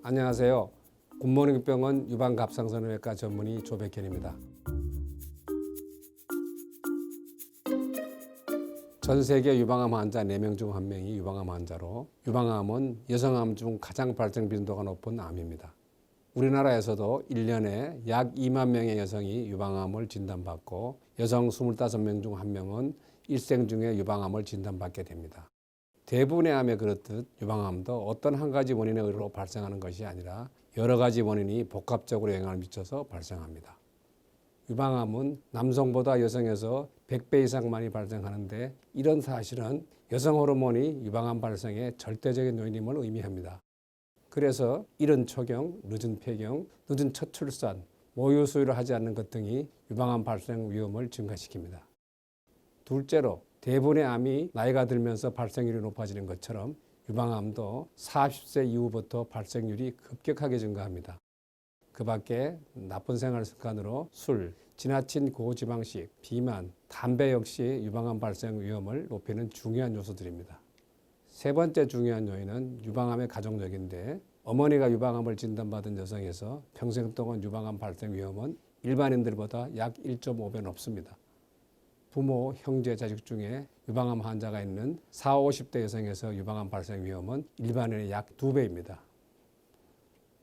안녕하세요. 굿모닝 병원 유방갑상선외과 전문의 조백현입니다. 전 세계 유방암 환자 4명 중 1명이 유방암 환자로, 유방암은 여성암 중 가장 발생 빈도가 높은 암입니다. 우리나라에서도 1년에 약 2만 명의 여성이 유방암을 진단받고 여성 25명 중 1명은 일생 중에 유방암을 진단받게 됩니다. 대부분의 암에 그렇듯 유방암도 어떤 한 가지 원인에 의로 발생하는 것이 아니라 여러 가지 원인이 복합적으로 영향을 미쳐서 발생합니다. 유방암은 남성보다 여성에서 100배 이상 많이 발생하는데, 이런 사실은 여성 호르몬이 유방암 발생의 절대적인 요인임을 의미합니다. 그래서 이른 초경, 늦은 폐경, 늦은 첫 출산, 모유 수유를 하지 않는 것 등이 유방암 발생 위험을 증가시킵니다. 둘째로, 대부분의 암이 나이가 들면서 발생률이 높아지는 것처럼 유방암도 40세 이후부터 발생률이 급격하게 증가합니다. 그 밖에 나쁜 생활 습관으로 술, 지나친 고지방식, 비만, 담배 역시 유방암 발생 위험을 높이는 중요한 요소들입니다. 세 번째 중요한 요인은 유방암의 가족력인데, 어머니가 유방암을 진단받은 여성에서 평생 동안 유방암 발생 위험은 일반인들보다 약 1.5배 높습니다. 부모, 형제, 자식 중에 유방암 환자가 있는 40, 50대 여성에서 유방암 발생 위험은 일반인의 약 2배입니다.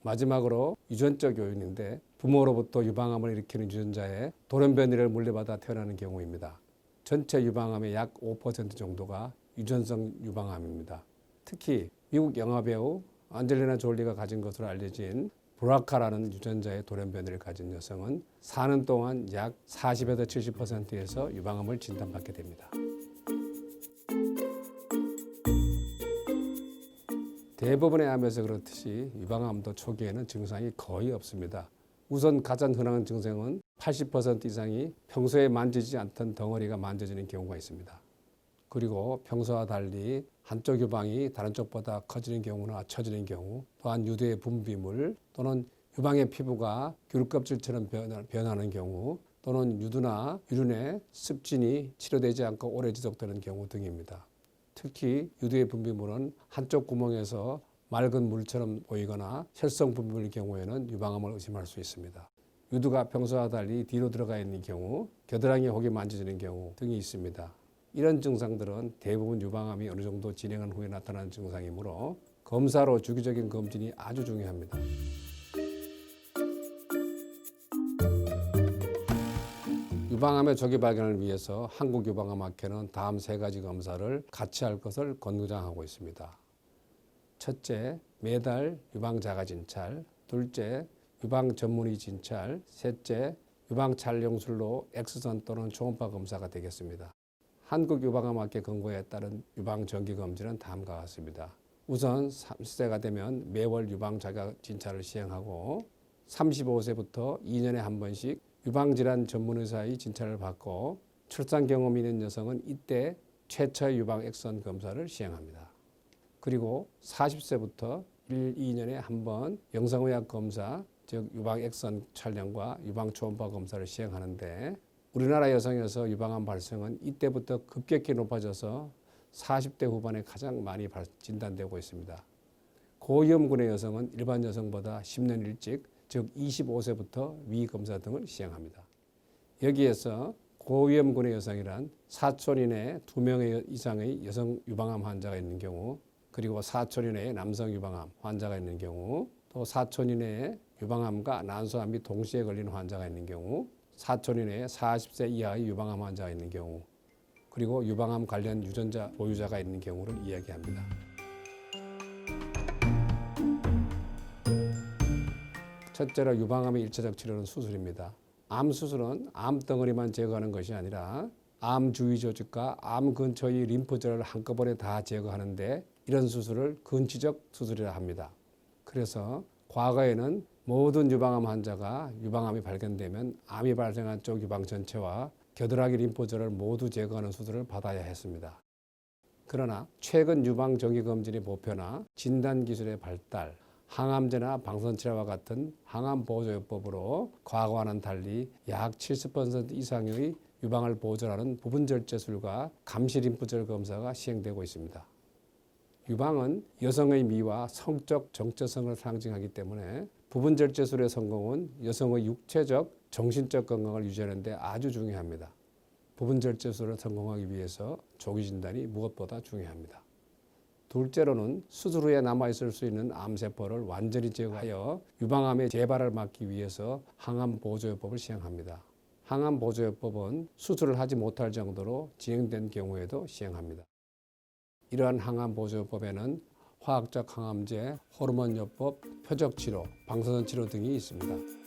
마지막으로 유전적 요인인데, 부모로부터 유방암을 일으키는 유전자에 돌연변이를 물려받아 태어나는 경우입니다. 전체 유방암의 약 5% 정도가 유전성 유방암입니다. 특히 미국 영화배우 안젤리나 졸리가 가진 것으로 알려진 브라카라는 유전자의 돌연변이를 가진 여성은 사는 동안 약 40에서 70%에서 유방암을 진단받게 됩니다. 대부분의 암에서 그렇듯이 유방암도 초기에는 증상이 거의 없습니다. 우선 가장 흔한 증상은 80% 이상이 평소에 만지지 않던 덩어리가 만져지는 경우가 있습니다. 그리고 평소와 달리 한쪽 유방이 다른 쪽보다 커지는 경우나 처지는 경우, 또한 유두의 분비물 또는 유방의 피부가 귤껍질처럼 변하는 경우, 또는 유두나 유륜의 습진이 치료되지 않고 오래 지속되는 경우 등입니다. 특히 유두의 분비물은 한쪽 구멍에서 맑은 물처럼 보이거나 혈성 분비물의 경우에는 유방암을 의심할 수 있습니다. 유두가 평소와 달리 뒤로 들어가 있는 경우, 겨드랑이 혹이 만져지는 경우 등이 있습니다. 이런 증상들은 대부분 유방암이 어느 정도 진행한 후에 나타나는 증상이므로 검사로 주기적인 검진이 아주 중요합니다. 유방암의 조기 발견을 위해서 한국유방암학회는 다음 3가지 검사를 같이 할 것을 권장하고 있습니다. 첫째, 매달 유방자가진찰. 둘째, 유방전문의 진찰. 셋째, 유방촬영술로 엑스선 또는 초음파 검사가 되겠습니다. 한국유방암학회 권고에 따른 유방정기검진은 다음과 같습니다. 우선 30세가 되면 매월 유방자가진찰을 시행하고, 35세부터 2년에 한 번씩 유방질환 전문의사의 진찰을 받고, 출산 경험이 있는 여성은 이때 최초의 유방 엑선 검사를 시행합니다. 그리고 40세부터 1, 2년에 한 번 영상의학 검사, 즉 유방 엑선 촬영과 유방 초음파 검사를 시행하는데, 우리나라 여성에서 유방암 발생은 이때부터 급격히 높아져서 40대 후반에 가장 많이 진단되고 있습니다. 고위험군의 여성은 일반 여성보다 10년 일찍, 즉 25세부터 위 검사 등을 시행합니다. 여기에서 고위험군의 여성이란 사촌 이내에 2명 이상의 여성 유방암 환자가 있는 경우, 그리고 사촌 이내에 남성 유방암 환자가 있는 경우, 또 사촌 이내에 유방암과 난소암이 동시에 걸린 환자가 있는 경우, 사촌 이내에 40세 이하의 유방암 환자가 있는 경우, 그리고 유방암 관련 유전자 보유자가 있는 경우를 이야기합니다. 첫째로 유방암의 일차적 치료는 수술입니다. 암 수술은 암 덩어리만 제거하는 것이 아니라 암 주위 조직과 암 근처의 림프절을 한꺼번에 다 제거하는데, 이런 수술을 근치적 수술이라 합니다. 그래서 과거에는 모든 유방암 환자가 유방암이 발견되면 암이 발생한 쪽 유방 전체와 겨드랑이 림프절을 모두 제거하는 수술을 받아야 했습니다. 그러나 최근 유방 정기검진의 보편화, 진단기술의 발달, 항암제나 방선치료와 같은 항암 보조요법으로 과거와는 달리 약 70% 이상의 유방을 보존하는 부분절제술과 감시림프절 검사가 시행되고 있습니다. 유방은 여성의 미와 성적 정체성을 상징하기 때문에 부분 절제술의 성공은 여성의 육체적, 정신적 건강을 유지하는 데 아주 중요합니다. 부분 절제술을 성공하기 위해서 조기 진단이 무엇보다 중요합니다. 둘째로는 수술 후에 남아있을 수 있는 암세포를 완전히 제거하여 유방암의 재발을 막기 위해서 항암 보조요법을 시행합니다. 항암 보조요법은 수술을 하지 못할 정도로 진행된 경우에도 시행합니다. 이러한 항암 보조요법에는 화학적 항암제, 호르몬요법, 표적치료, 방사선 치료 등이 있습니다.